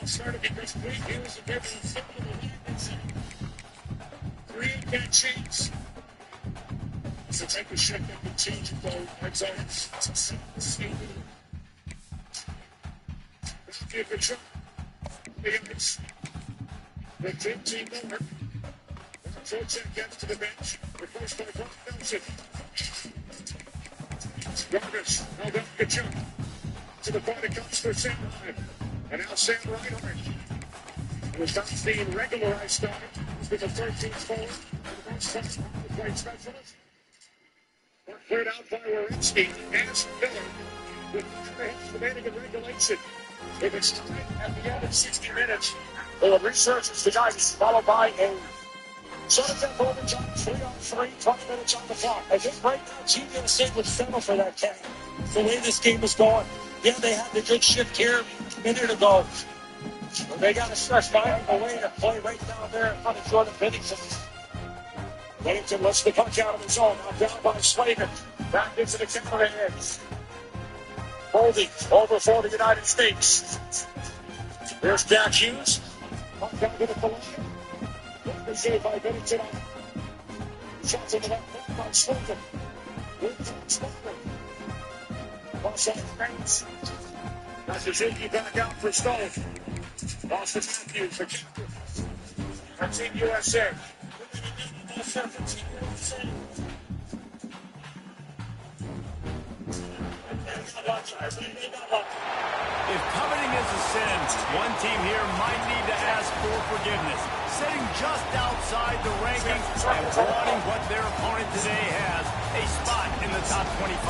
started because previews have given a simple alignments and create that change. It's a type of shift that can change it though. It's a simple statement. Give it a shot. The 15 number. Trocheck gets to the bench. Replaced by Brock Nelson. Garbage. Held up Kachuk. To the point it comes for Sandline. And now Sam Reinhart. It was not being regularized start. He's been the 13th forward. And the most touched on the plate specialist. Cleared out by Wierenski. As Miller. With 3 hits remaining in regulation. If it's tied at the end of 60 minutes, they will resurface the Dynasty, followed by a Sutherland overtime, 3-on-3, 20 minutes on the clock. I think right now, Team USA would settle for that, Kenny. The way this game is going. Yeah, they had the good shift here a minute ago. But they got to start finding a way to play right down there in front of Jordan Bennington. Bennington lets the punch out of his zone. Now down by Slater. Back into the counter edge. Holding over for the United States. There's Jack Hughes. Puck down to the collision. The save by Bennington. Shots in the left by Slater. Offside Franks. That's Suzuki back out for Stone. Austin Matthews, the captain. For Team USA. If coveting is a sin, one team here might need to ask for forgiveness. Sitting just outside the rankings and wanting what their opponent today has, a spot in the top 25.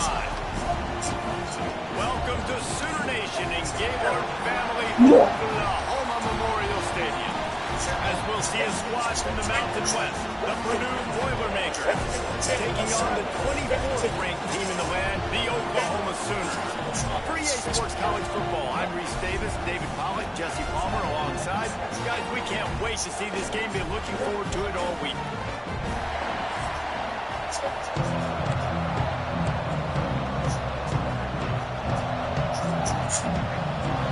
Welcome to Sooner Nation and Gaylord family La Homa Memorial Stadium. As we'll see a squad from the Mountain West, the Purdue Boilermakers, taking on the 24th ranked team in the land, the Oklahoma Sooners. For EA Sports College Football, I'm Reese Davis, David Pollack, Jesse Palmer alongside. Guys, we can't wait to see this game. Been looking forward to it all week.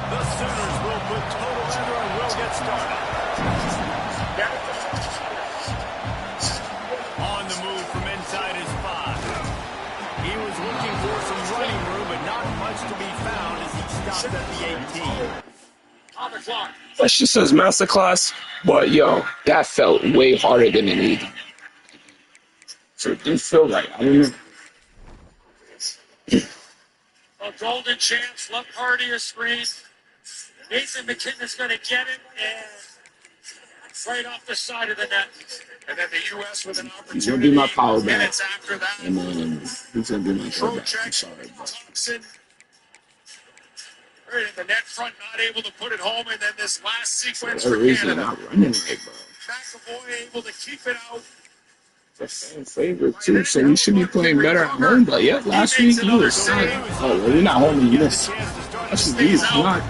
The Sooners will put total under and will get started. On the move from inside his 5. He was looking for some running room, but not much to be found as he stopped at the 18. That just says masterclass, but yo, that felt way harder than it needed. So it didn't feel right. I don't know. A golden chance, left Hardy a screen. Nathan McKinnon is going to get it, and right off the side of the net. And then the U.S. with an opportunity. He's going to be my power back. Minutes after that. And then he's going to be my power back. I'm sorry, but. Thompson. Right in the net front, not able to put it home, and then this last sequence for Canada. Not running right, bro. McAvoy able to keep it out. The fan favorite too, so we should be playing better at home. But yeah, last week you were saying, oh, well, you're not home and you missed. That's what he's not.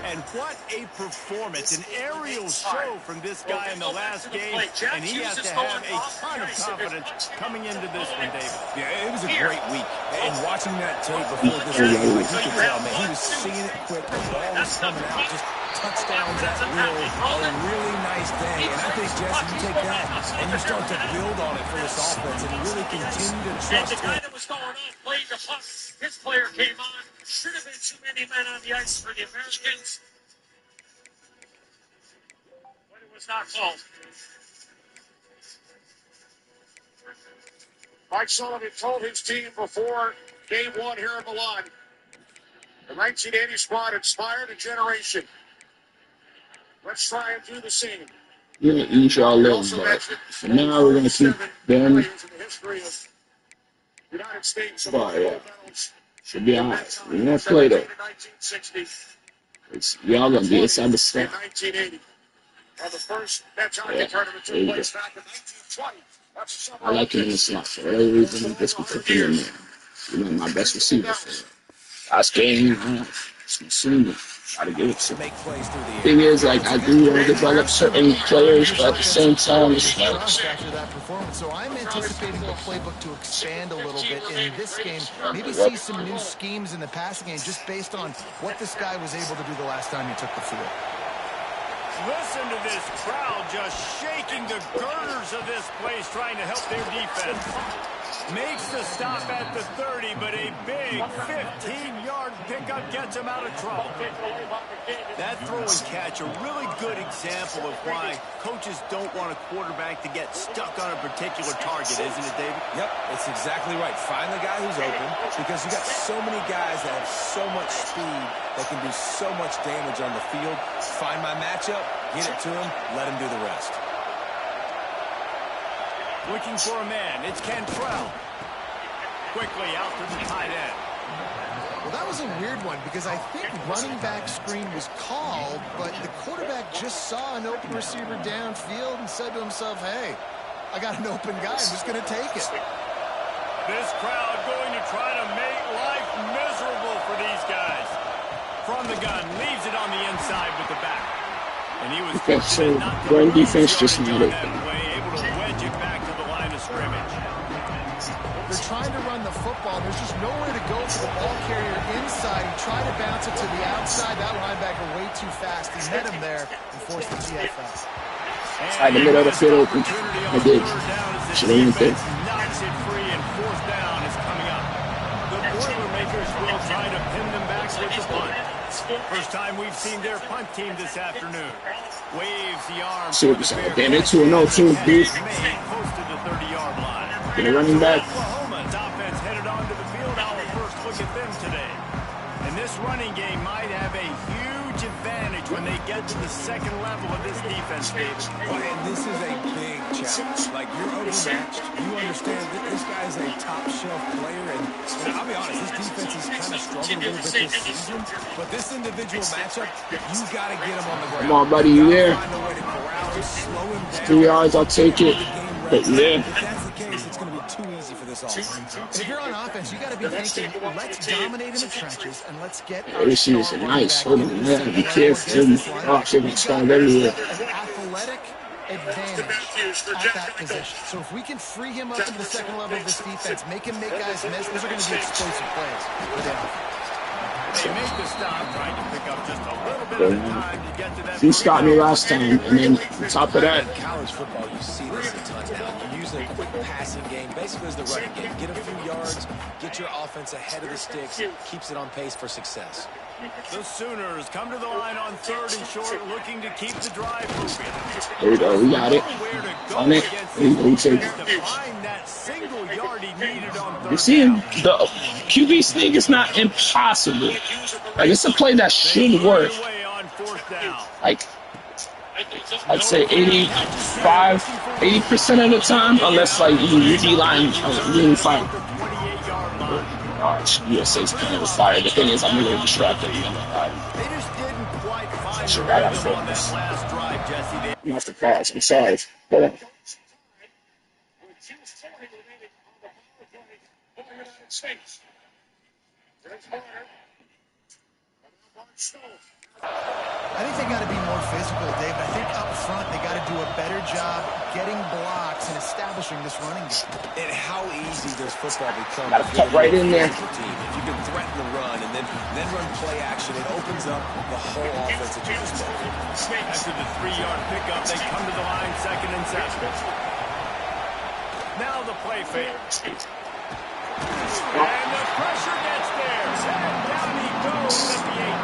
And what a performance, an aerial show from this guy in the last game, and he has to have a ton of confidence coming into this one, David. Yeah, it was a great week, and watching that tape before this game, you could tell, man, he was seeing it quick, the ball was coming out, just touchdowns at will, a really nice day, and I think, Jesse, you take that, and you start to build on it for this offense, and really continue to trust the guy that was going on played the puck. His player came on. Should have been too many men on the ice for the Americans. But it was not called. Mike Sullivan told his team before game 1 here in Milan, the 1980 squad inspired a generation. Let's try and do the same. We're going to eat y'all live, but for now we're going to keep them. United States of yeah. Should be alright. We're going to play though. Y'all going to be inside the step. The first Nets hockey tournament took place back in 1920. I like him in the slot for whatever reason. Just because he's in there. You know, my best receiver for it. Last game, it's my senior. Gotta give it to him. Thing is, like, I do want to develop certain players, but at the same time, it's like. After that performance, so I'm anticipating the playbook to expand a little bit in this game. Maybe see some new schemes in the passing game just based on what this guy was able to do the last time he took the field. Listen to this crowd just shaking the girders of this place, trying to help their defense. Makes the stop at the 30, but a big 15-yard pickup gets him out of trouble. That throw and catch, a really good example of why coaches don't want a quarterback to get stuck on a particular target, isn't it, David? Yep, it's exactly right. Find the guy who's open, because you got so many guys that have so much speed that can do so much damage on the field. Find my matchup, get it to him, let him do the rest. Looking for a man, it's Cantrell. Quickly out to the tight end. Well, that was a weird one because I think running back screen was called, but the quarterback just saw an open receiver downfield and said to himself, hey, I got an open guy, I'm just going to take it. This crowd going to try to make life miserable for these guys. From the gun, leaves it on the inside with the back. And he was so run defense just not it. Able to wedge it back to the line of scrimmage. They're trying to run the football. There's just nowhere to go for the ball carrier inside. He tried to bounce it to the outside. That linebacker way too fast. He met him there and forced the TFL. I had the middle of the field open. I did. Should have went there. Knocks it free, and fourth down is coming up. The Boilermakers will try to pin them back with the punt. First time we've seen their punt team this afternoon. Waves the arm. Damn it, 2-0 too, dude. Close to the 30-yard line. Get a running back. Oklahoma's offense headed onto the field. Our first look at them today. And this running game might have a huge advantage when they get to the second level of this defense, David. Well, and this is a big challenge. Like, you're overmatched. You understand that this guy is a top-shelf player. And I'll be honest, this defense has kind of struggled a little bit this season. But this individual matchup, you got to get him on the ground. Come on, buddy, you there? Find a way to corral him, slow him down. 3 yards, I'll take it. But yeah. If that's the case, it's going to be too easy for this offense. And if you're on offense, you got to be thinking, let's dominate in the trenches and let's get This is nice. Hold on, man. Be careful. Oh, shit, we started everywhere. an athletic advantage at that position. So if we can free him up into the second level of this defense, make him make guys miss, those are going to be explosive plays for the offense. They make the stop, trying to pick up just a little bit of time to get to that. He stopped me last time, and then on top of that, In college football, you see this a ton now. You're using a quick passing game, basically as the running game. Get a few yards, get your offense ahead of the sticks, keeps it on pace for success. The Sooners come to the line on 3rd and short, looking to keep the drive moving. there we go. We got it. Where to go On it. against We this take defense to find that single yard he needed on 3rd You see, down. the QB thing is not impossible. Like, it's a play that should work. Away on 4th down. Like, I'd say 80% of the time, unless, like, you D-line, lean fire. 28-yard line. USA's kind of fire. The thing is, I'm really distracted. They just didn't quite find Sure, the I gotta rhythm on that focus. last drive, Jesse. You have to pause. I'm sorry. Hold on. I think they got to be more physical, David. I think up front they got to do a better job getting blocks and establishing this running game. And how easy does football become? Gotta cut right in there. If you can threaten the run and then run play action, it opens up the whole offense at your disposal. After the 3-yard pickup, they come to the line 2nd and 7. Now the play fake. And the pressure gets there. And down he goes at the 18.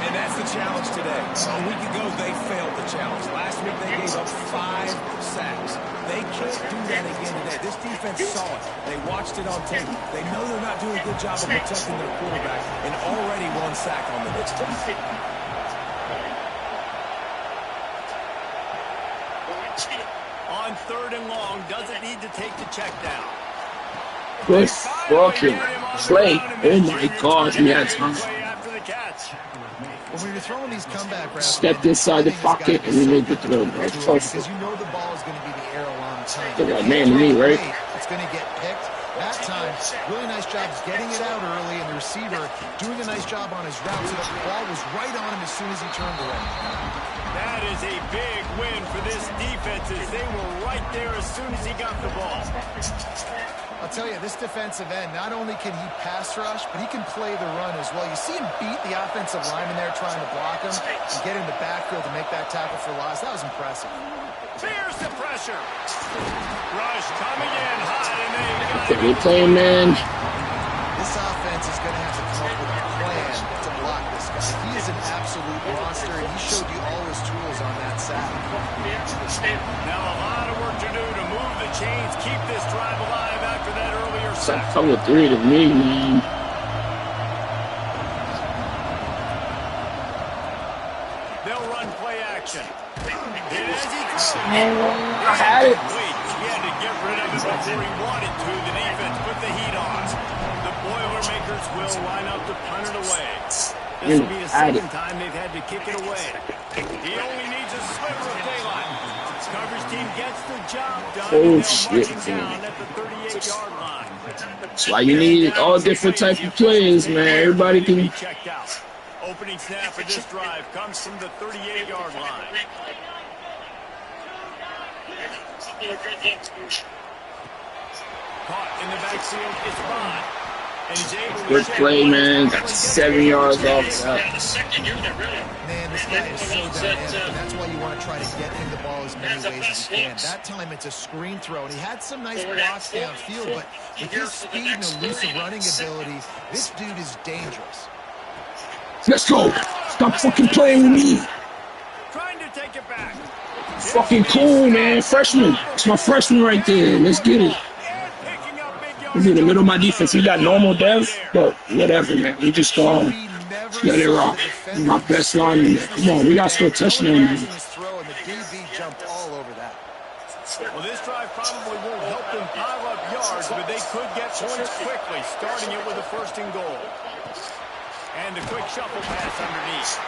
And that's the challenge today. A week ago, they failed the challenge. Last week, they gave up 5 sacks. They can't do that again today. This defense saw it. They watched it on tape. They know they're not doing a good job of protecting their quarterback, and already 1 sack on the day. On 3rd and long, doesn't need to take the check down. Good fucking play. Oh my God, we had time. Play after the catch. Well, when you're throwing these comeback routes, Stepped inside the pocket and we made the throw. That's because perfect. you know the ball is going to be the air a long time. Look at that man to me, right? It's going to get picked. That time, really nice job getting it out early, and the receiver doing a nice job on his route so that the ball was right on him as soon as he turned away. That is a big win for this defense as they were right there as soon as he got the ball. I'll tell you, this defensive end, not only can he pass rush, but he can play the run as well. You see him beat the offensive lineman there trying to block him and get in the backfield to make that tackle for loss. That was impressive. Fears the pressure. Rush coming in hot, and they got it. Good playing, man. This offense is going to have to come up with a plan to block this guy. He is an absolute monster, and he showed you all his tools on that sack. Now a lot of work to do to move the chains, keep this drive alive after that earlier Stop sack. coming through to me, man. They'll run play action. And as he throws, I had it. he had to get rid of it before he wanted to. The defense put the heat on. The Boilermakers will line up to punt it away. This will be the second time they've had to kick it away. He only needs a sliver of daylight. Coverage team gets the job done. Oh, and shit, they'll march him down at the 38-yard line. That's why you need all different type of plays, man. Everybody can. Checked out. Opening snap for this drive comes from the 38-yard line. Caught in the backfield is Bond. And he's able to Good play, man. Got 7 yards off that. Man, this guy is so dynamic, and that's why you want to try to get him the ball as many ways as you can. That time it's a screen throw, and he had some nice blocks downfield, but with his speed and elusive running ability, this dude is dangerous. Let's go. Stop fucking playing with me. Trying to take it back. Fucking cool, man. Freshman. It's my freshman right there. Let's get it. He's in the middle of my defense. He got normal depth, but whatever, man. We just let it rock. My best lineman. Come on, we got to score a touchdown, man. Well, this drive probably won't help them pile up yards, but they could get points quickly, starting it with a 1st and goal. And a quick shuffle pass underneath.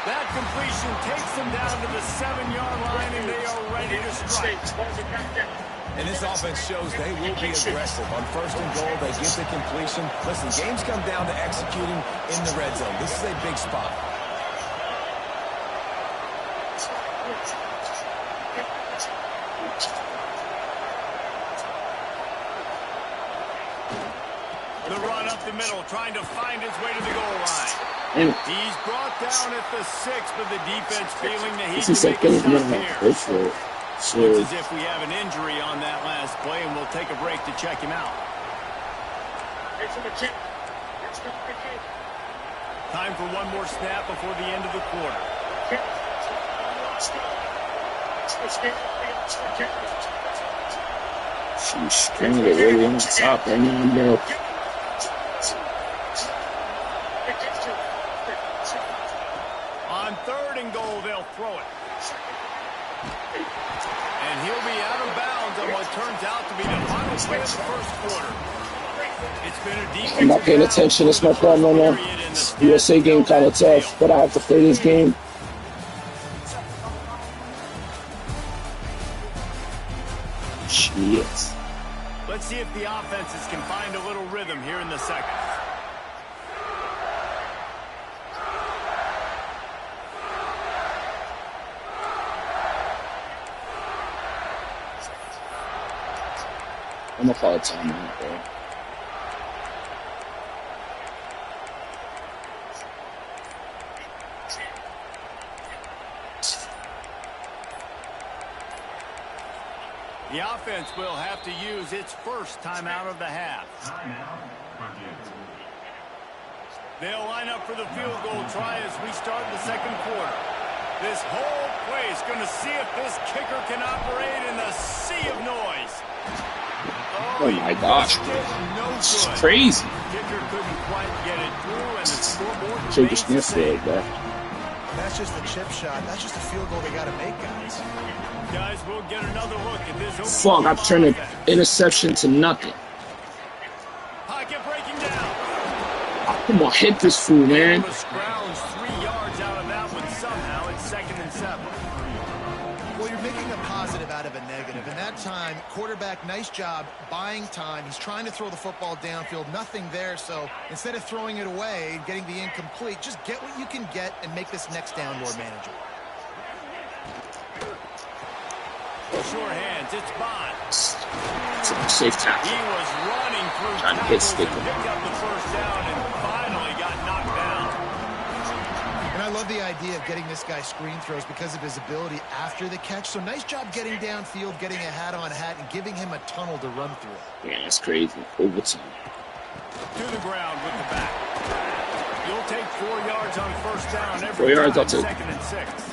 That completion takes them down to the 7-yard line, and they are ready to strike. And this offense shows they will be aggressive. On 1st and goal, they get the completion. Listen, games come down to executing in the red zone. This is a big spot. The run up the middle, trying to find his way to the goal line. He's brought down at the 6, but the defense feeling the heat to make a stop here. Looks as if we have an injury on that last play, and we'll take a break to check him out. Time for one more snap before the end of the quarter. She's stringing it really on the top right now, bro. On 3rd and goal, they'll throw it. And he'll be out of bounds on what turns out to be the final play of the 1st quarter. It's been a defensive I'm not paying attention. It's my problem right now. USA game kind of tough, but I have to play this game. Shit. Let's see if the offenses can find a little rhythm here in the second. I'm gonna call it timeout, bro. The offense will have to use its first timeout of the half. They'll line up for the field goal try as we start the 2nd quarter. This whole play is going to see if this kicker can operate in the sea of noise. Oh my gosh, it's crazy. Kicker couldn't quite get it through, and the scoreboard Take a sniff for it, bro. That's just a chip shot. That's just a field goal they got to make, guys. Guys, we'll get another look at this. Fuck, I've turned an interception to nothing. Pocket breaking down. Come on, hit this fool, man. Scrounge 3 yards out of that one somehow. It's 2nd and 7. Well, you're making a positive out of a negative. And that time, quarterback, nice job buying time. He's trying to throw the football downfield. Nothing there. So instead of throwing it away and getting the incomplete, just get what you can get and make this next down more manageable. Sure hands, it's Bond. It's a safe tackle. He was running through Trying to hit tackles stick and him. picked up the first down and finally got knocked down. And I love the idea of getting this guy screen throws because of his ability after the catch. So nice job getting downfield, getting a hat-on-hat, and giving him a tunnel to run through. Yeah, that's crazy. Overtime. To the ground with the back. You'll take 4 yards on first down every 4 yards, I'll time, take. 2nd and 6.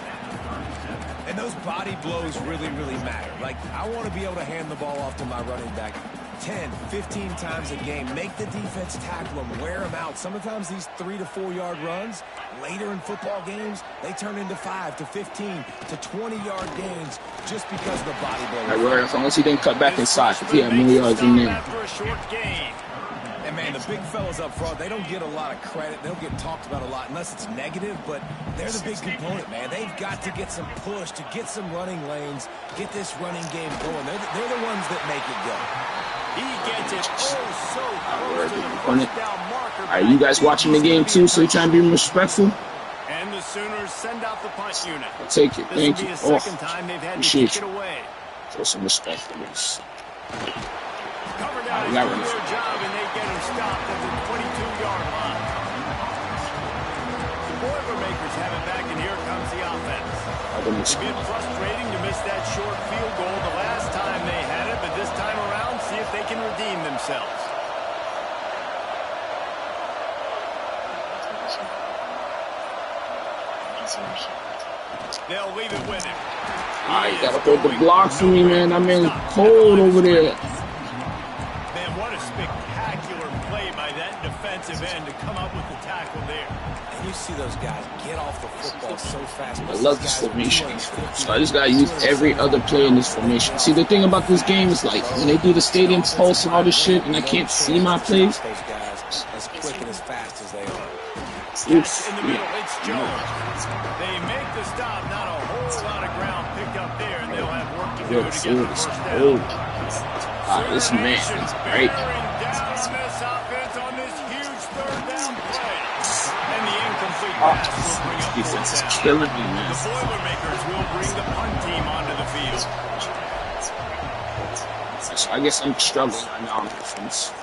And those body blows really, really matter. Like, I want to be able to hand the ball off to my running back 10, 15 times a game. Make the defense tackle them, wear them out. Sometimes these 3 to 4 yard runs, later in football games, they turn into 5 to 15 to 20-yard gains just because of the body blow. As long as he didn't cut back inside, if he had more yards in there. After a short gain. And man, the big fellas up front, they don't get a lot of credit. They don't get talked about a lot unless it's negative, but they're the big component, man. They've got to get some push, to get some running lanes, get this running game going. They're the ones that make it go. He gets it so close to the first down marker. All right, you guys watching the game too, so you're trying to be respectful? And the Sooners send out the punt unit. I'll take it. Thank you. This will be the second time they've had to kick it away. Show some respect for this. Cover down is doing their job, and they get him stopped at the 22-yard line. The Boilermakers have it back, and here comes the offense. It's been frustrating to miss that short field goal the last time they had it, but this time around, see if they can redeem themselves. They'll leave it with him. All right, gotta hold the block for me, man. I'm in cold over there. Man, what a spectacular play by that defensive end to come up with the tackle there. And you see those guys get off the football so fast. I love this formation. So I just gotta use every other play in this formation. See, the thing about this game is like when they do the stadium pulse and all this shit, and I can't see my plays. Those guys as quick and as fast as they are. Catch in the middle, it's Jones. They make the stop, not a whole lot of ground picked up there, and they'll have work to do to get the first down. This man is great. Bearing down on this offense on this huge third down play. And the incomplete pass will bring up Defense is fourth down. killing me, man. The Boilermakers will bring the punt team onto the field. So I guess I'm struggling right now on defense.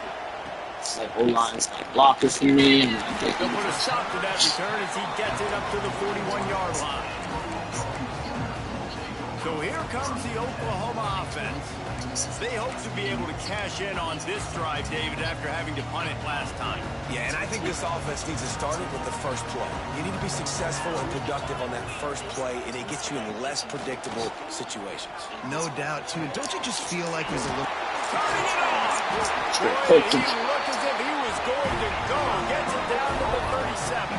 It's like O-line's got blockers for me. And They'll put a stop to that return as he gets it up to the 41-yard line. So here comes the Oklahoma offense. They hope to be able to cash in on this drive, David, after having to punt it last time. Yeah, and I think this offense needs to start it with the first play. You need to be successful and productive on that first play, and it gets you in less predictable situations. No doubt, too. Don't you just feel like there's a little... Turning it on! Boy, He looked as if he was going to go. Gets it down to the 37.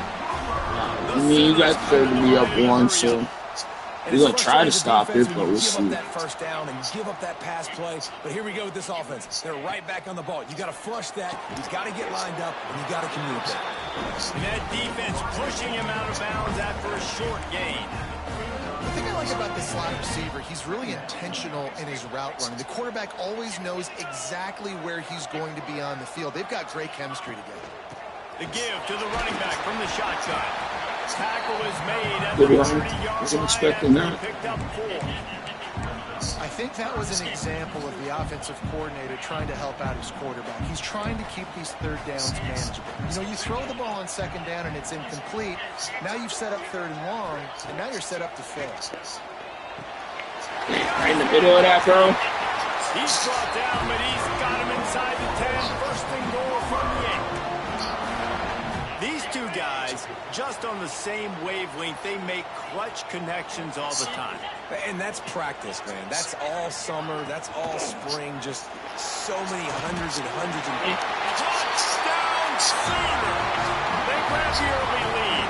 I mean, you guys could be up one, so we're going to try to stop it, but we'll see. Give up that first down and give up that pass play. But here we go with this offense. They're right back on the ball. You got to flush that. You got to get lined up, and you got to communicate. And that defense pushing him out of bounds after a short gain. The thing I like about this slot receiver, he's really intentional in his route running. The quarterback always knows exactly where he's going to be on the field. They've got great chemistry together. The give to the running back from the shotgun. Tackle is made at Good the run. 30-yard Wasn't line expecting after that. he picked up 4. I think that was an example of the offensive coordinator trying to help out his quarterback. He's trying to keep these third downs manageable. You know, you throw the ball on second down and it's incomplete. Now you've set up third and long, and now you're set up to fail. Right in the middle of that, bro. He's brought down, but he's got him inside the 10. First and goal from the 8. These two guys, just on the same wavelength, they make clutch connections all the time. And that's practice, man. That's all summer. That's all spring. Just so many hundreds and hundreds of... Touchdown Sooners! They grab the early lead.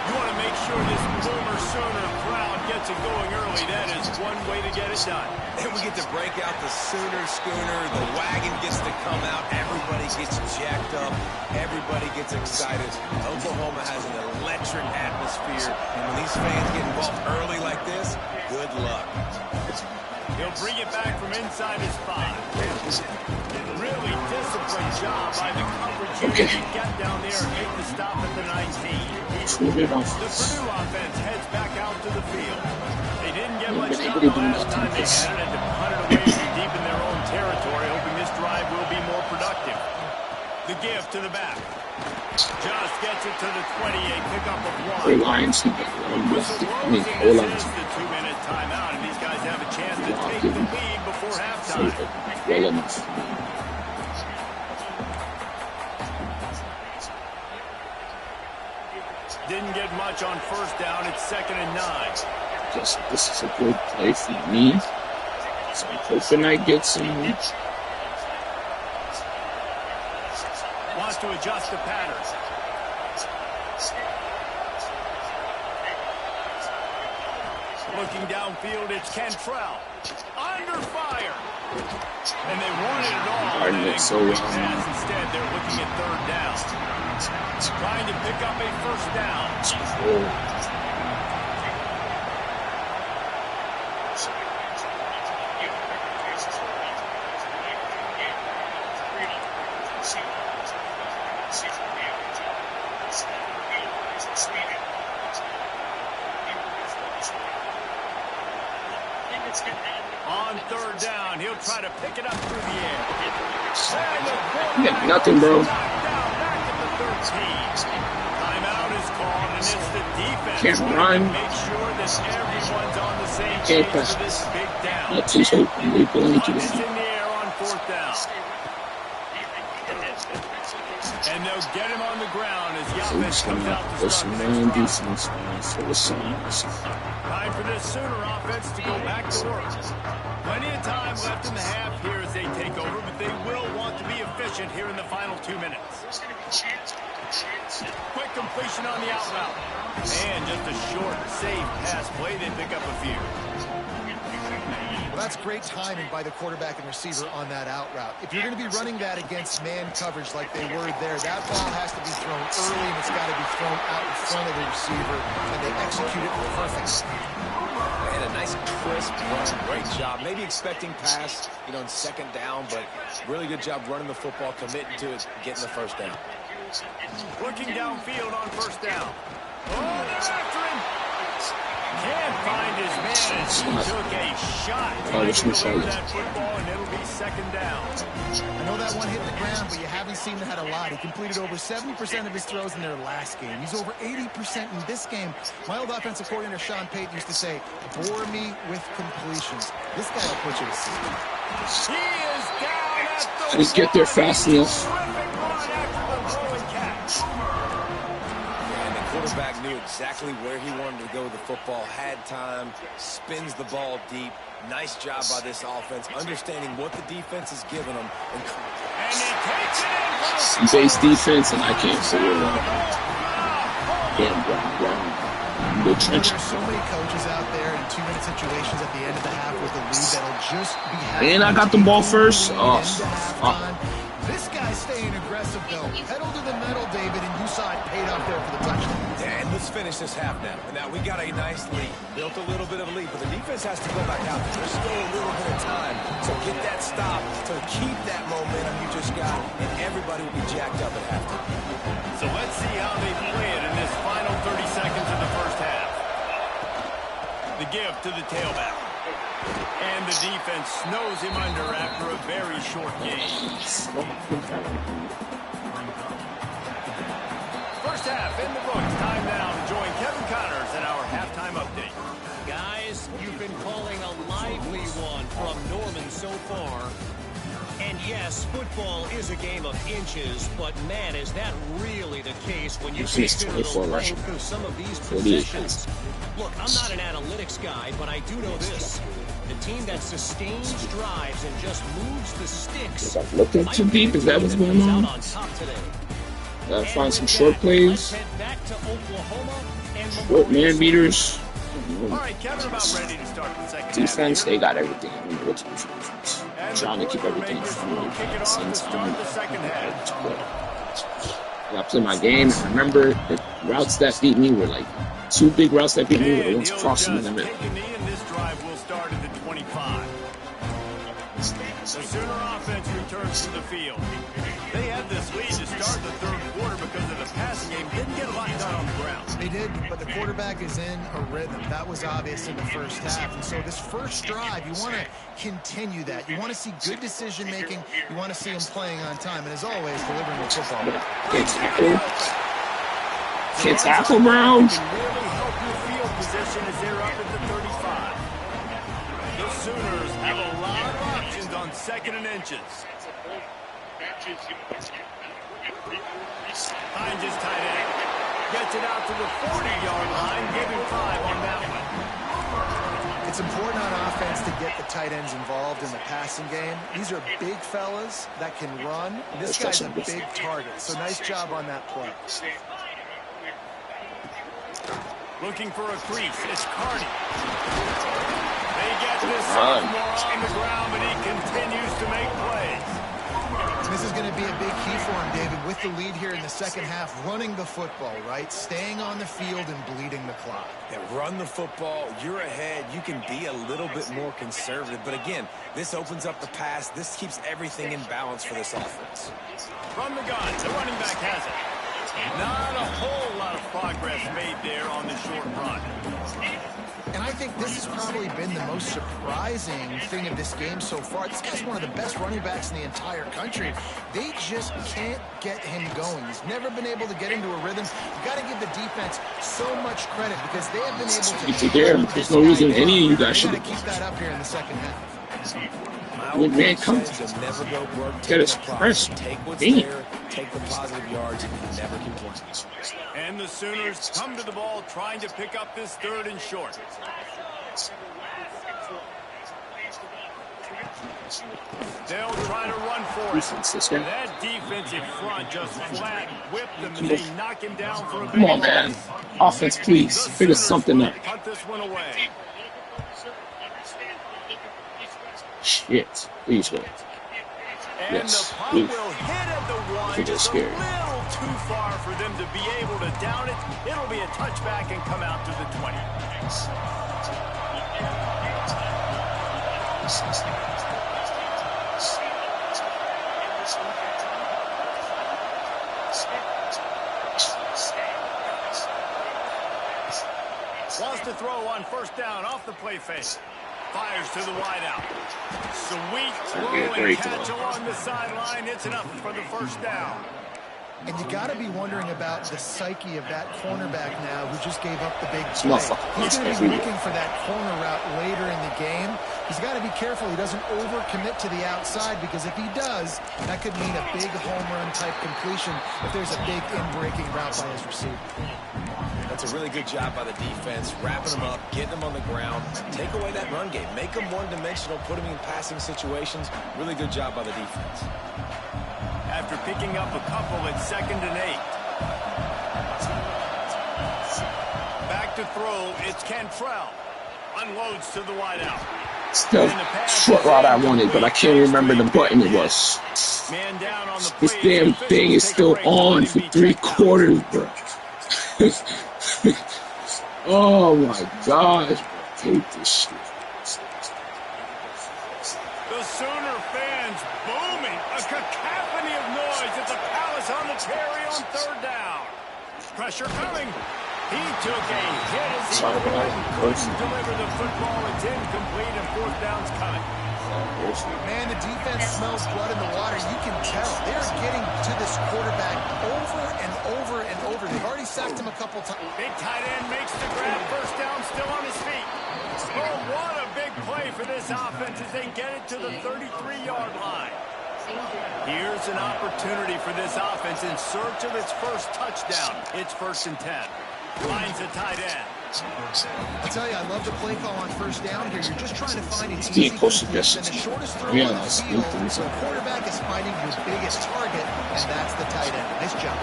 You want to make sure this Boomer Sooner crowd gets it going early. That is one way to get it done. And we get to break out the Sooner schooner. The wagon gets to come out. Everybody gets jacked up. Everybody gets excited. Oklahoma has an electric atmosphere. And when these fans get involved early like this, good luck. He'll bring it back from inside his 5. Really disciplined job by the coverage unit to get down there and make the stop at the 19. The Purdue offense heads back out to the field. They didn't get much been able done to the do last nothing. time they had it and to punt it away from deep in their own territory, hoping this drive will be more productive. The give to the back. Just gets it to the 28. Pick up a one. O-Lions. I mean, O-Lions. This is the 2-minute timeout, and these guys have a chance to take the lead before halftime. Well enough. Didn't get much on first down. It's 2nd and 9. This is a good play for me. So I'm hoping I get some. Wants to adjust the pattern. Looking downfield, it's Cantrell. Under fire. And they wanted it all. Guarding it so well. Instead, they're looking at 3rd down. Trying to pick up a first down. On 3rd down, he'll try to pick it up through the air. You got nothing, bro. Timeout is called, and it's the defense. Can't run. Make sure that everyone's on the same Can't page pass. for this big down. Let's just hope they go into It's the in the air on 4th down. And they'll get him on the ground as Yabes comes out to start the man next drive. defense, man, for the Suns. Time for this Sooner offense to go back to work. Plenty of time left in the half here as they take over, but they will want to be efficient here in the final 2 minutes. Quick completion on the out route. And just a short, safe pass play. They pick up a few. Well, that's great timing by the quarterback and receiver on that out route. If you're going to be running that against man coverage like they were there, that ball has to be thrown early, and it's got to be thrown out in front of the receiver, and they execute it perfectly. And a nice crisp run. Great job. Maybe expecting pass, in 2nd down, but really good job running the football, committing to it, getting the first down. Looking downfield on 1st down. Oh, they're after him. Can't find his man as he took a shot. Trying to deliver that football, and it'll be 2nd down. I know that one hit the ground, but you haven't seen that a lot. He completed over 70% of his throws in their last game. He's over 80% in this game. My old offensive coordinator, Sean Payton, used to say, bore me with completions. This guy will put you to sleep. He is down at the Just get there fast enough. Terrific run after the throw and catch. And the quarterback knew exactly where he wanted to go with the football, had time, spins the ball deep. Nice job by this offense, understanding what the defense is giving them. And he takes it in. Some base defense, and I can't figure it out. Damn, the trench. There's so many coaches out there in 2-minute situations at the end of the half with the lead that'll just be happy. And I got the ball first. Oh, This guy's staying aggressive, though. Pedal to the metal, David, and you saw it paid off there for the touchdown. And let's finish this half now. Now, we got a nice lead. Built a little bit of a lead, but the defense has to go back out there. There's still a little bit of time. So get that stop to keep that momentum you just got, and everybody will be jacked up at halftime. So let's see how they play it in this final 30 seconds of the first half. The give to the tailback. And the defense snows him under after a very short game. First half in the books. Time now to join Kevin Connors in our halftime update. Guys, you've been calling a lively one from Norman so far. And yes, football is a game of inches, but man, is that really the case when you consider the length of some of these possessions. Look, I'm not an analytics guy, but I do know this. The team that sustains drives and just moves the sticks. Looking too deep, is that what's going on? Gotta find some short plays. Short man beaters. All right, Kevin, about ready to start the second Defense, half. they got everything. I don't know what to do for defense. Trying to keep everything fluid. Kick it off to start the second half. I gotta play my game. Remember, the routes that beat me were like 2 big routes that beat me were the ones crossing in the middle. Take a knee, and this drive will start at the 25. The Sooner offense returns to the field. They had this lead to start the third quarter because of the passing game. Didn't get a lot done on the ground. They did, but the quarterback is in a rhythm. That was obvious in the first half. And so this first drive, you want to continue that. You want to see good decision-making. You want to see him playing on time. And as always, delivering the football. Can't tackle Brown. Can really help your field position as they're up at the 35. The Sooners have a lot of options on 2nd and inches. Hines is tight end. Gets it out to the 40-yard line, giving 5 on that one. It's important on offense to get the tight ends involved in the passing game. These are big fellas that can run. This guy's a big target, so nice job on that play. Looking for a crease. It's Carney. They get this sophomore on the ground, but he continues to make plays. This is going to be a big key for him, David, with the lead here in the second half, running the football, right? Staying on the field and bleeding the clock. Yeah, run the football. You're ahead. You can be a little bit more conservative. But again, this opens up the pass. This keeps everything in balance for this offense. From the gun, the running back has it. Not a whole lot of progress made there on the short run. And I think this has probably been the most surprising thing of this game so far. This guy's one of the best running backs in the entire country. They just can't get him going. He's never been able to get into a rhythm. You've got to give the defense so much credit because they have been able to... There's no reason any of you guys should keep that up here in the second half. When man comes, get us fresh. Take what's there, take the positive yards, and you never complain. And the Sooners come to the ball trying to pick up this 3rd and short. They'll try to run for it. That defensive front just flat whipped them and they knock him down for a big Come on, man. Offense, please. Figure something out. Cut this one away. Shit. Please go. And Yes. the punt will hit at the 1. Just a scary. little too far for them to be able to down it. It'll be a touchback and come out to the 20. Wants to throw on 1st down off the play fake. Fires to the wideout. Sweet throw and catch along the sideline. It's enough for the 1st down. And you got to be wondering about the psyche of that cornerback now who just gave up the big play. He's going to be looking for that corner route later in the game. He's got to be careful he doesn't overcommit to the outside because if he does, that could mean a big home run type completion if there's a big in-breaking route by his receiver. That's a really good job by the defense, wrapping them up, getting them on the ground, take away that run game, make them one-dimensional, put them in passing situations. Really good job by the defense. After picking up a couple at 2nd and 8. Back to throw, it's Cantrell. Unloads to the wideout. Still short route I wanted, but I can't remember the button it was. Man down on the This damn thing is still on for 3 quarters, bro. Oh my gosh, I hate this shit. The Sooner fans booming, a cacophony of noise at the Palace on the Cherry on 3rd down. Pressure coming. He took a hit as he couldn't deliver the football. It's incomplete and 4th down's coming. Man, the defense smells blood in the water. You can tell. They're getting to this quarterback over and over and over. They've already sacked him a couple times. Big tight end makes the grab. 1st down, still on his feet. Oh, what a big play for this offense as they get it to the 33-yard line. Here's an opportunity for this offense in search of its 1st touchdown. It's 1st and 10. Finds a tight end. I tell you, I love the play call on 1st down here. You're just trying to find an easy completion, the shortest throw on the field. So the quarterback is finding your biggest target, and that's the tight end. Nice job.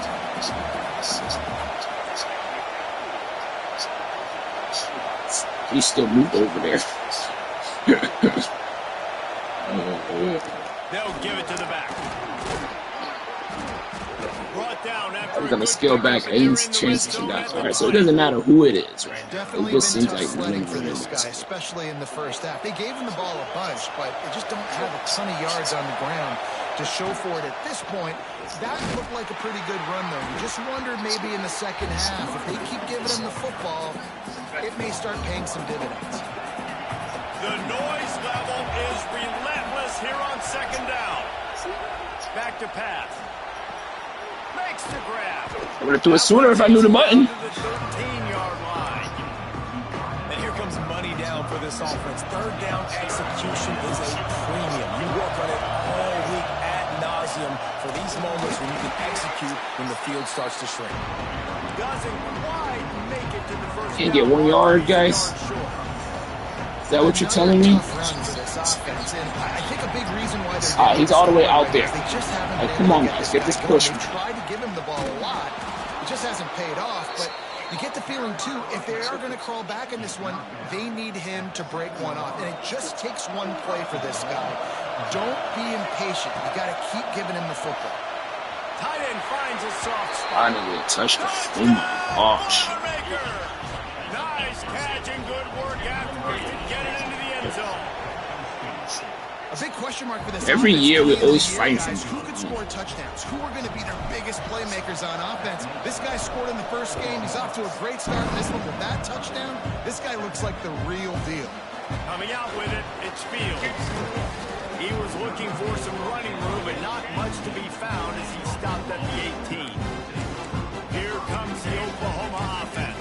He still moved over there. They'll give it to the back. Brought down after I'm gonna scale back any chances you got. Alright, so it doesn't matter who it is, right? Definitely it just been seems tough like sledding for this guy, especially in the 1st half. They gave him the ball a bunch, but they just don't have a ton of yards on the ground to show for it at this point. That looked like a pretty good run, though. You just wondered maybe in the second half, if they keep giving him the football, it may start paying some dividends. The noise level is relentless here on second down. Back to pass. Makes the grab. I would have threw it sooner if I knew the button. The 13-yard line. And here comes money down for this offense. Third down execution is a premium. You work on it all week ad nauseum for these moments when you can execute when the field starts to shrink. Doesn't quite make it to the first Can't get 1 yard, guys. Is that what you're telling me? I think a big reason why they're He's all the way out there. they just haven't Like, been come on, able to guys, get get this that push. going. They tried to give him the ball a lot. It just hasn't paid off. But you get the feeling, too, if they are going to crawl back in this one, they need him to break one off. And it just takes one play for this guy. Don't be impatient. You got to keep giving him the football. Tight end finds a soft spot. Finally, a touchdown. Oh my gosh. Nice catch and good work afterwards to get it into the end zone. A big question mark for this Every offense. year we always Guys, fight who could score touchdowns? Who are going to be their biggest playmakers on offense? This guy scored in the first game. He's off to a great start in this one with that touchdown. This guy looks like the real deal. Coming out with it, it's Fields. He was looking for some running room, but not much to be found as he stopped at the 18. Here comes the Oklahoma offense.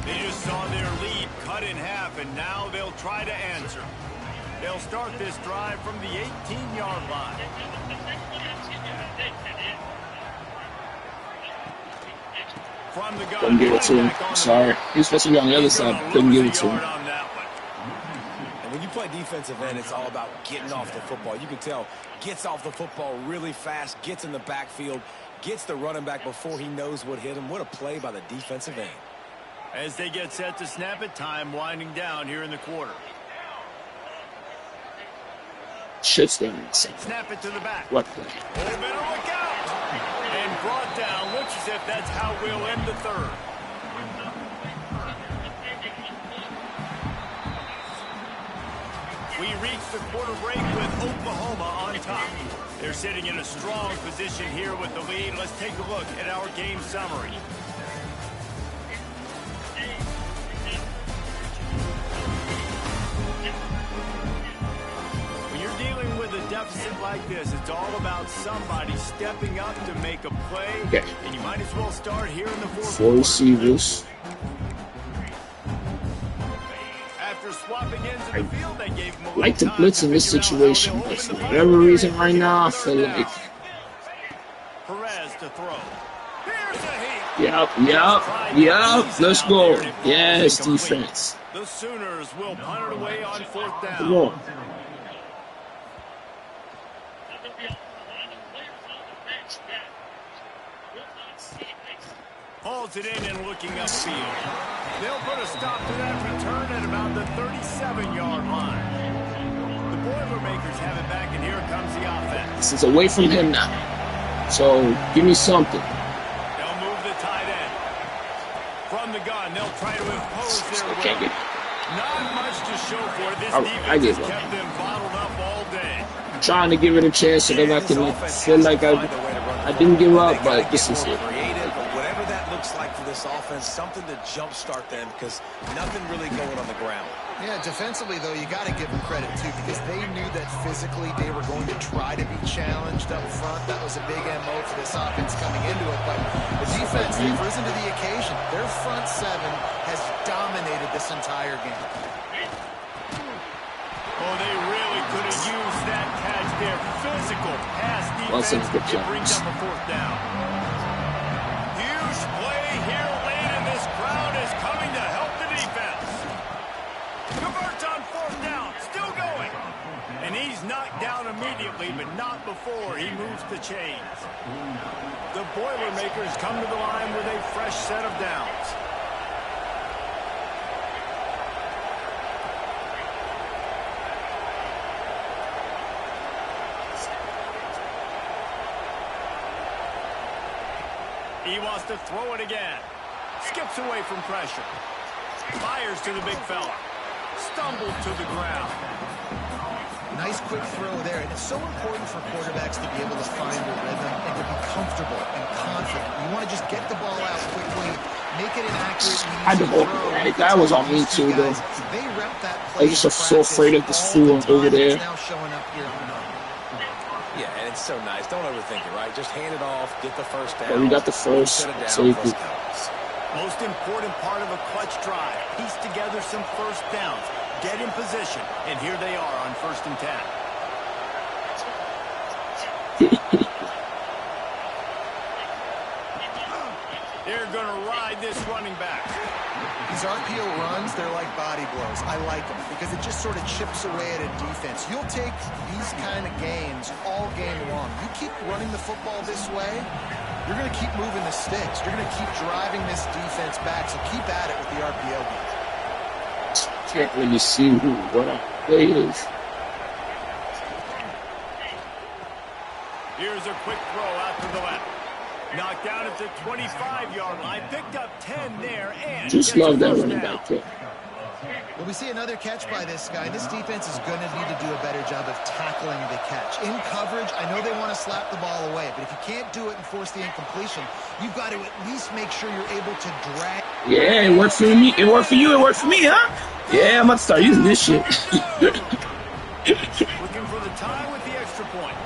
They just saw their lead cut in half, and now they'll try to answer. They'll start this drive from the 18-yard line. From the gun. Couldn't give it to him. Sorry. He was supposed to be on the other side. Couldn't give it to him. And when you play defensive end, it's all about getting off the football. You can tell, gets off the football really fast, gets in the backfield, gets the running back before he knows what hit him. What a play by the defensive end. As they get set to snap it, time winding down here in the quarter. Shit's down in the second. Snap it to the back. What play? Oh, better look out. And brought down. Looks as if that's how we'll end the third. We reach the quarter break with Oklahoma on top. They're sitting in a strong position here with the lead. Let's take a look at our game summary. Deficit like this, it's all about somebody stepping up to make a play. Okay. And you might as well start here in the fourth. 4 receivers. After swapping into the field, they gave him a Like to blitz in this situation, but for whatever reason right now, I feel like. Perez to throw. Here's a heat. Yep. Let's go. Yes, defense. The Sooners will punt it away on fourth down. Come on. Hauls it in and looking upfield. They'll put a stop to that return at about the 37-yard line. The Boilermakers have it back, and here comes the offense. This is away from him now. So, give me something. They'll move the tight end. From the gun, they'll try to impose their will. Not much to show for it. This defense has kept them bottled up all day. I'm trying to give it a chance so that I can feel like I didn't give up, but this is it. Like for this offense, something to jumpstart them because nothing really going on the ground. Yeah, defensively, though, you got to give them credit, too, because they knew that physically they were going to try to be challenged up front. That was a big MO for this offense coming into it, but the defense, they've risen to the occasion. Their front seven has dominated this entire game. Oh, they really could have used that catch there. Physical pass defense. It brings up a fourth down. Knocked down immediately, but not before he moves the chains. The Boilermakers come to the line with a fresh set of downs. He wants to throw it again. Skips away from pressure. Fires to the big fella. Stumbled to the ground. Nice quick throw there. And it's so important for quarterbacks to be able to find their rhythm and to be comfortable and confident. You want to just get the ball out quickly, make it an accurate I don't know. Right? That was on me too, though. They rep that play. I was just so afraid of this fool over there. Now showing up here on the Yeah, and it's so nice. Don't overthink it, right? Just hand it off, get the first down. But we got the first safety. Most important part of a clutch drive. Piece together some first downs. Get in position. And here they are on 1st and 10. They're going to ride this running back. These RPO runs, they're like body blows. I like them because it just sort of chips away at a defense. You'll take these kind of games all game long. You keep running the football this way, you're going to keep moving the sticks. You're going to keep driving this defense back, so keep at it with the RPO game. Can't really see what a play is. Here's a quick throw out to the left. Knocked down at the 25-yard line. Picked up 10 there and just love that running back there. Well, we see another catch by this guy. This defense is going to need to do a better job of tackling the catch. In coverage, I know they want to slap the ball away, but if you can't do it and force the incompletion, you've got to at least make sure you're able to drag. Yeah, it worked for me. It worked for you. It worked for me, huh? Yeah, I'm about to start using this shit. Looking for the tie with the extra point.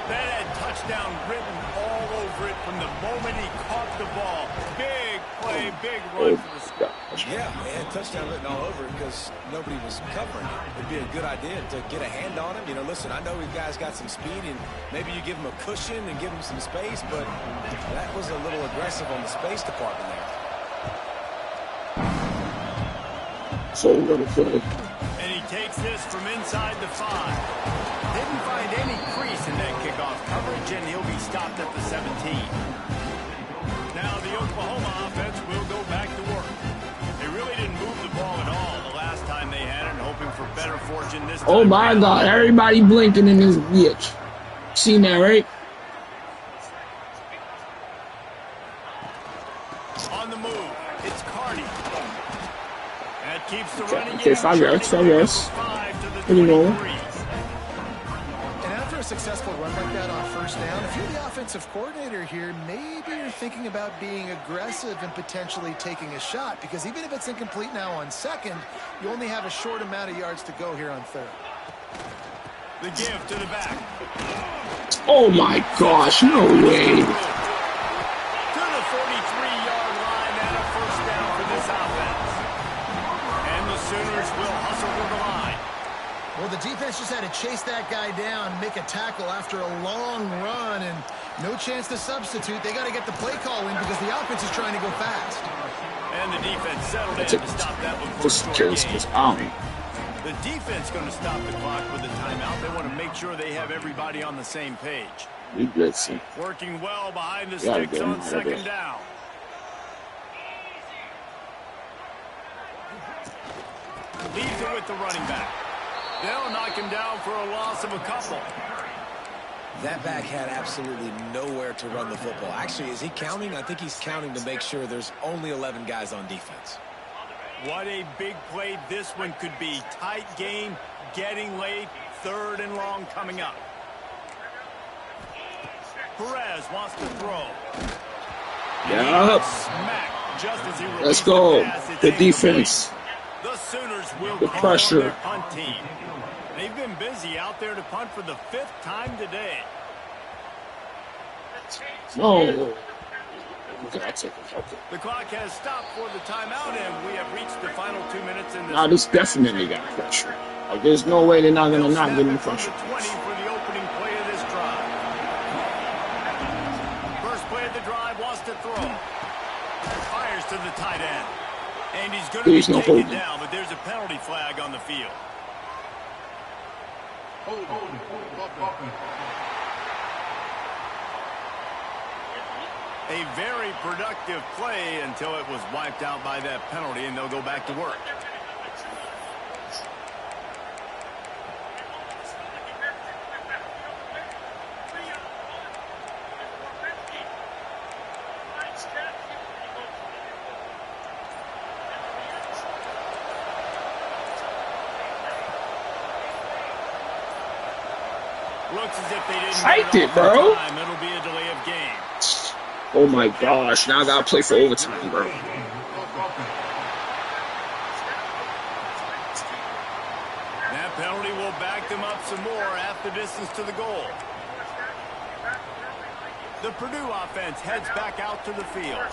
That had touchdown written all over it from the moment he caught the ball. Big play, big run for the score. Yeah, man, touchdown written all over it because nobody was covering it. It'd be a good idea to get a hand on him. You know, listen, I know you guys got some speed, and maybe you give him a cushion and give him some space, but that was a little aggressive on the space department there. So we're going to play. And he takes this from inside the 5. Didn't find any crease in that kickoff coverage, and he'll be stopped at the 17. Now the Oklahoma offense will go back to work. They really didn't move the ball at all the last time they had it, hoping for better fortune this time. Oh my God, everybody blinking in this bitch. Seen that, right? On the move, it's Cardi. That keeps the running Okay, 5 yards, 5 yards. What do you know? And after a successful run like that on first down, if you're the offensive coordinator here, maybe you're thinking about being aggressive and potentially taking a shot, because even if it's incomplete now on second, you only have a short amount of yards to go here on third. The give to the back. Oh my gosh, no way. To the 43-yard line and a first down for this offense. And the Sooners will hustle to the line. Well, the defense just had to chase that guy down, make a tackle after a long run, and no chance to substitute. They got to get the play call in because the offense is trying to go fast. And the defense settled in to stop that one. Just kills his arm. The defense going to stop the clock with a timeout. They want to make sure they have everybody on the same page. We blitzing. Working well behind the sticks on second down. Leaves it with the running back. They'll knock him down for a loss of a couple. That back had absolutely nowhere to run the football. Actually, is he counting? I think he's counting to make sure there's only 11 guys on defense. What a big play this one could be. Tight game, getting late, 3rd and long coming up. Perez wants to throw. Yep. Smack just as he Let's go. The defense. The Sooners will The call pressure. on their punt team. They've been busy out there to punt for the 5th time today. No. Okay, I'll take it. Okay. The clock has stopped for the timeout, and we have reached the final 2 minutes in this. Now this definitely got pressure. Like there's no way they're not gonna not give him Snap it pressure. from the 20 for the opening play of this drive. First play of the drive wants to throw. Fires to the tight end. And he's going to be taken down, but there's a penalty flag on the field. A very productive play until it was wiped out by that penalty, and they'll go back to work. looks as if they didn't Fight get it, off bro. in time. It'll be a delay of game. Oh my gosh, now I gotta play for overtime, bro. That penalty will back them up some more at the distance to the goal. The Purdue offense heads back out to the field.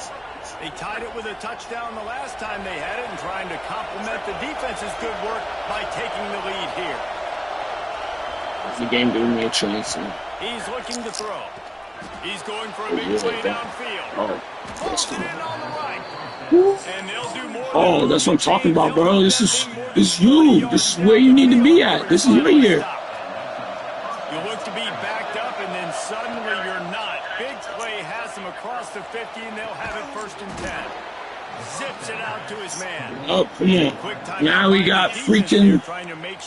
They tied it with a touchdown the last time they had it and trying to complement the defense's good work by taking the lead here. The game giving me a chance. He's looking to throw. He's going for a big play downfield. Oh, Pulls it in on the right. And they'll do more. oh, that's what I'm talking about, bro. This is you. This is where you need to be at. This is your year. You look to be backed up, and then suddenly you're not. Big play has him across the 50, and they'll have it 1st and 10. Zips it out to his man. Oh, come on. Now we got freaking.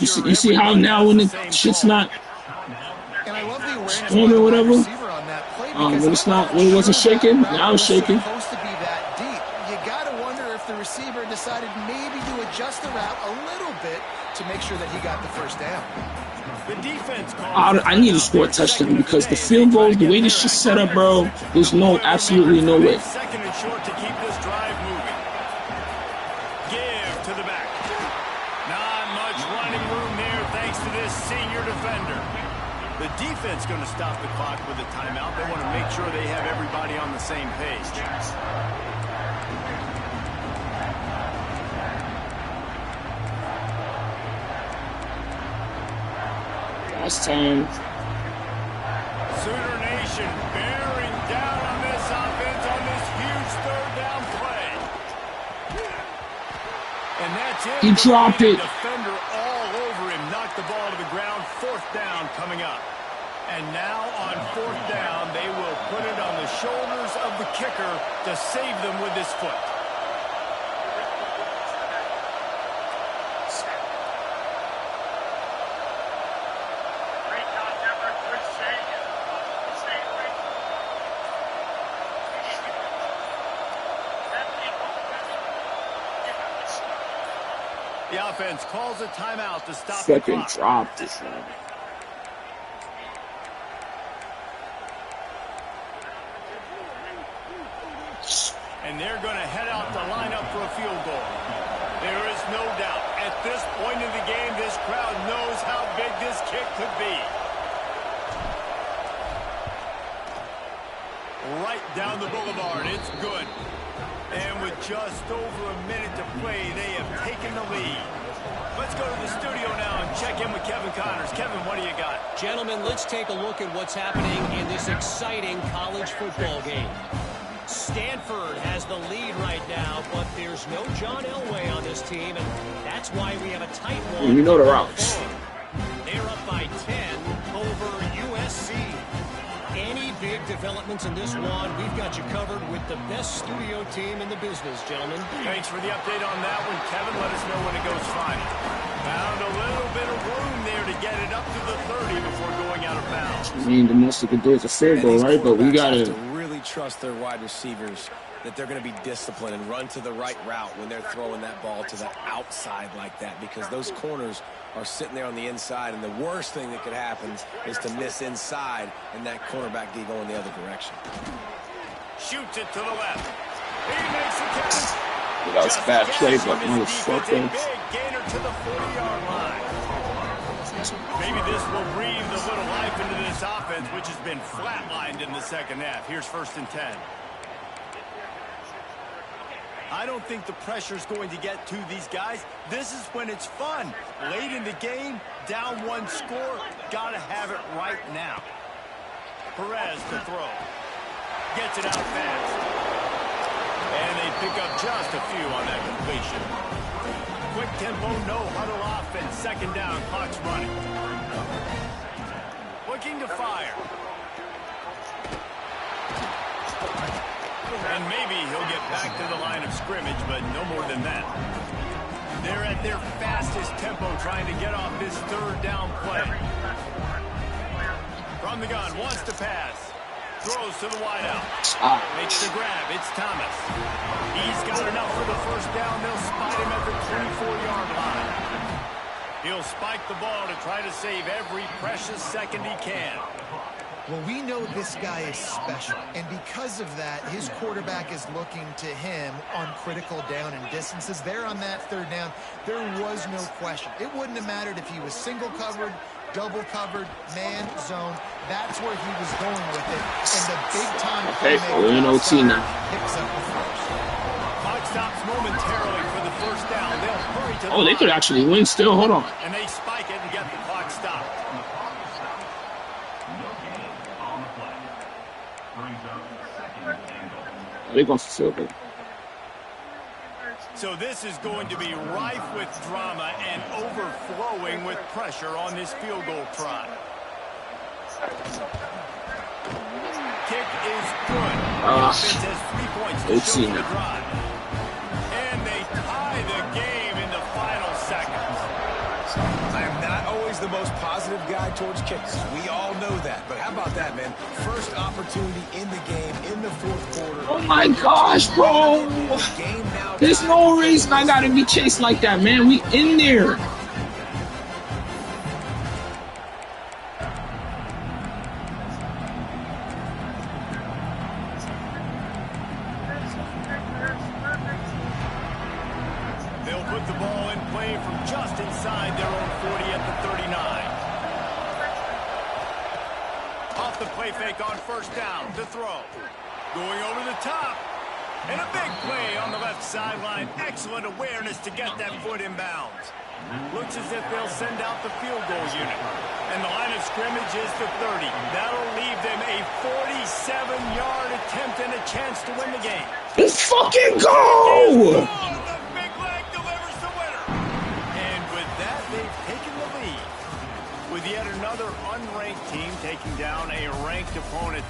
You see how now when the shit's not. And I love the awareness or whatever. on that play When it's not, when it wasn't shaking, now it's shaking. Supposed to be that deep. You got to wonder if the receiver decided maybe to adjust the route a little bit to make sure that he got the first down. The defense I need to score a touchdown because the field goal, the way this shit's set up, bro, there's absolutely no way. 2nd and short to keep this drive moving. Give to the back. Not much running room there thanks to this senior defender. The defense going to stop the clock with a timeout. They want to make sure they have everybody on the same page. Last time. Sooner Nation bearing down on this offense on this huge 3rd down play. And that's it. He dropped it. Defender all over him. Knocked the ball to the ground. 4th down coming up. And now on 4th down, they will put it on the shoulders of the kicker to save them with his foot. The offense calls a timeout to stop the Fucking clock. dropped this one. And they're going to head out to line up for a field goal. There is no doubt. At this point in the game, this crowd knows how big this kick could be. Right down the boulevard. It's good. And with just over a minute to play, they have taken the lead. Let's go to the studio now and check in with Kevin Connors. Kevin, what do you got? Gentlemen, let's take a look at what's happening in this exciting college football game. Stanford has the lead right now, but there's no John Elway on this team, and that's why we have a tight one. You know the routes. They're up by 10 over USC. Any big developments in this one, we've got you covered with the best studio team in the business, gentlemen. Thanks for the update on that one, Kevin. Let us know when it goes final. Found a little bit of room there to get it up to the 30 before going out of bounds. I mean, the most they can do is a field goal, right? But we got to really trust their wide receivers that they're going to be disciplined and run to the right route when they're throwing that ball to the outside like that, because those corners are sitting there on the inside, and the worst thing that could happen is to miss inside and that cornerback D going the other direction. Shoots it to the left. He makes the catch. that was a bad play, but motherfucker. Big gainer to the 40-yard line. Maybe this will breathe a little life into this offense, which has been flatlined in the second half. Here's 1st and 10. I don't think the pressure's going to get to these guys. This is when it's fun. Late in the game, down one score, gotta have it right now. Perez to throw. Gets it out fast. And they pick up just a few on that completion. Quick tempo, no huddle offense. 2nd down, clock's running. Looking to fire. And maybe he'll get back to the line of scrimmage, but no more than that. They're at their fastest tempo trying to get off this 3rd down play. From the gun, wants to pass. Throws to the wideout. Makes the grab. It's Thomas. He's got enough for the 1st down. They'll spot him at the 24-yard line. He'll spike the ball to try to save every precious second he can. Well, we know this guy is special, and because of that, his quarterback is looking to him on critical down and distances. There on that third down, there was no question. It wouldn't have mattered if he was single covered, double covered, man, zone. That's where he was going with it, and the big-time we're in OT now. Picks up the first. Clock stops momentarily for the first down. They'll hurry to the they could actually win still. Hold on. and they spike it and get the clock stopped. They're going to fulfill it. So this is going to be rife with drama and overflowing with pressure on this field goal try. Kick is good. The offense has 3 points to show for the drive. And they tie the game in the final seconds. I am not always the most positive guy towards kickers. We all know that. But how about that, man? First opportunity in the game, in the fourth quarter. Oh my gosh, bro. There's no reason I got to be chased like that, man. We in there. They'll put the ball in play from just inside their own 40 at the 39. Off the play fake on first down to throw. Going over the top. And a big play on the left sideline. Excellent awareness to get that foot in bounds. Looks as if they'll send out the field goal unit. And the line of scrimmage is the 30. That'll leave them a 47-yard attempt and a chance to win the game. Let's fucking go! The big leg delivers the winner. And with that, they've taken the lead. With yet another unranked team taking down a ranked opponent,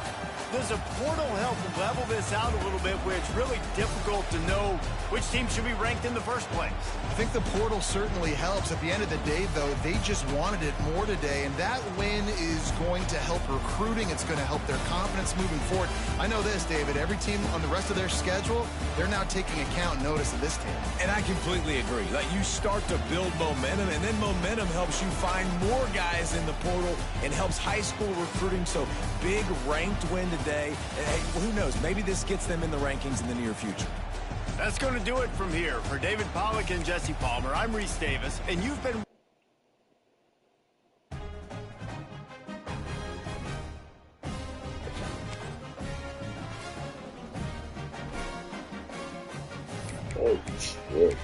does a portal help level this out a little bit where it's really difficult to know which team should be ranked in the first place? I think the portal certainly helps. At the end of the day, though, they just wanted it more today, and that win is going to help recruiting. It's going to help their confidence moving forward. I know this, David. Every team on the rest of their schedule, they're now taking account and notice of this team. And I completely agree. Like, you start to build momentum, and then momentum helps you find more guys in the portal and helps high school recruiting. So big ranked win today. Hey, who knows? Maybe this gets them in the rankings in the near future. That's going to do it from here. For David Pollack and Jesse Palmer, I'm Reese Davis, and you've been... Oh, shit.